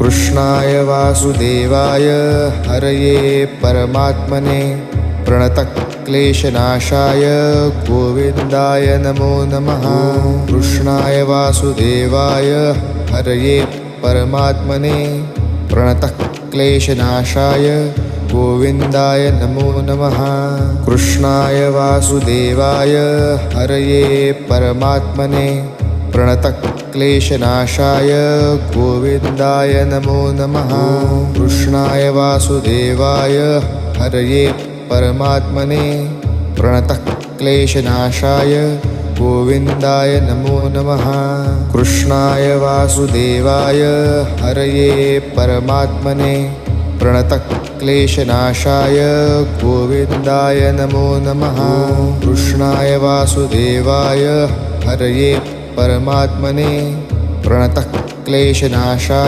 कृष्णाय वासुदेवाय हरये परमात्मने प्रणतक्लेशनाशाय गोविन्दाय नमो नमः। कृष्णाय वासुदेवाय हरये परमात्मने प्रणतक्लेशनाशाय गोविन्दाय नमो नमः। कृष्णाय वासुदेवाय हरये परमात्मने प्रणतक्लेशनाशाय गोविन्दाय नमो नमः। कृष्णाय वासुदेवाय हरये परमात्मने प्रणतक्लेशनाशाय गोविन्दाय नमो नमः। कृष्णाय वासुदेवाय हरये परमात्मने प्रणतक्लेशनाशाय गोविन्दाय नमो नमः। कृष्णाय वासुदेवाय हरये परमात्मने प्रणतक्लेशनाशाय